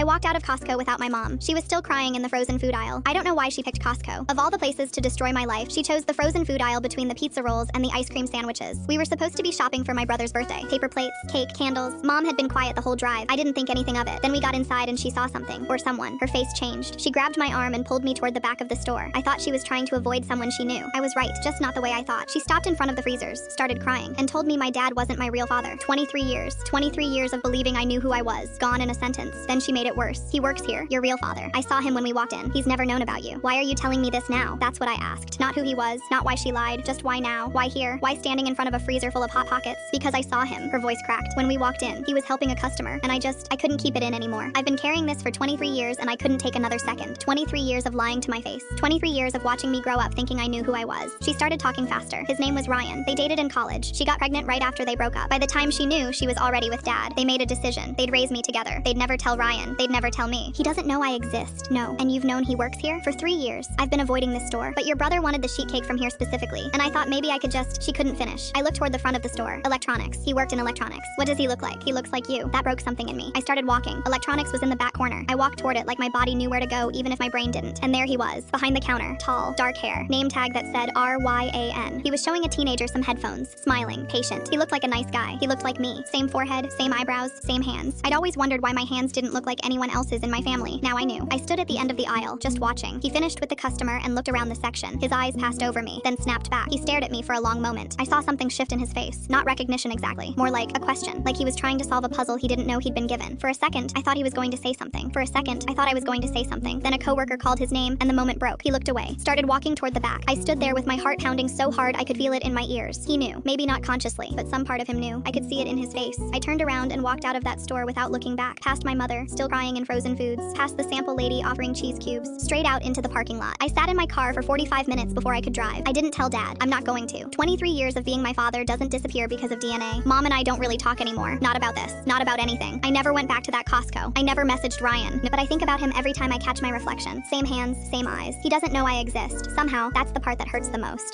walked out of Costco without my mom. She was still crying in the frozen food aisle. I don't know why she picked Costco. Of all the places to destroy my life, she chose the frozen food aisle between the pizza rolls and the ice cream sandwiches. We were supposed to be shopping for my brother's birthday. Paper plates, cake, candles. Mom had been quiet the whole drive. I didn't think anything of it. Then we got inside and she saw something, or someone. Her face changed. She grabbed my arm and pulled me toward the back of the store. I thought she was trying to avoid someone she knew. I was right, just not the way I thought. She stopped in front of the freezers, started crying, and told me my dad wasn't my real father. 23 years. 23 years of believing I knew who I was. Gone in a sentence. Then she made it worse. He works here. Your real father. I saw him when we walked in. He's never known about you. Why are you telling me this now? That's what I asked. Not who he was, not why she lied, just why now? Why here? Why standing in front of a freezer full of Hot Pockets? Because I saw him. Her voice cracked. When we walked in, he was helping a customer, and I couldn't keep it in anymore. I've been carrying this for 23 years and I couldn't take another second. 23 years of lying to my face. 23 years of watching me grow up thinking I knew who I was. She started talking faster. His name was Ryan. They dated in college. She got pregnant right after they broke up. By the time she knew, she was already with dad. They made a decision. They'd raise me together. They'd never tell Ryan. They'd never tell me. He doesn't know I exist. No. And you've known he works here? For 3 years. I've been avoiding this store. But your brother wanted the sheet cake from here specifically. And I thought maybe I could She couldn't finish. I looked toward the front of the store. Electronics. He worked in electronics. What does he look like? He looks like you. That broke something in me. I started walking. Electronics was in the back corner. I walked toward it like my body knew where to go even if my brain didn't. And there he was, behind the counter, tall, dark hair, name tag that said RYAN. He was showing a teenager some headphones, smiling, patient. He looked like a nice guy. He looked like me. Same forehead, same eyebrows, same hands. I'd always wondered why my hands didn't look like anyone else's in my family. Now I knew. I stood at the end of the aisle, just watching. He finished with the customer and looked around the section. His eyes passed over me, then snapped back. He stared at me for a long moment. I saw something shift in his face. Not recognition exactly. More like a question. Like he was trying to solve a puzzle he didn't know he'd been given. For a second, I thought he was going to say something. For a second, I thought I was going to say something. Then a coworker called his name and the moment broke. He looked away, started walking toward the back. I stood there with my heart pounding so hard I could feel it in my ears. He knew. Maybe not consciously, but some part of him knew. I could see it in his face. I turned around and walked out of that store without looking back. Past my mother, still crying in frozen foods. Past the sample lady offering cheese cubes. Straight out into the parking lot. I sat in my car for 45 minutes before I could drive. I didn't tell dad. I'm not going to. 23 years of being my father doesn't disappear because of DNA. Mom and I don't really talk anymore. Not about this. Not about anything. I never went back to that Costco. I never messaged Ryan. But I think about him every time I catch my reflection. Same hands, same eyes. He doesn't know I exist. Somehow, that's the part that hurts the most.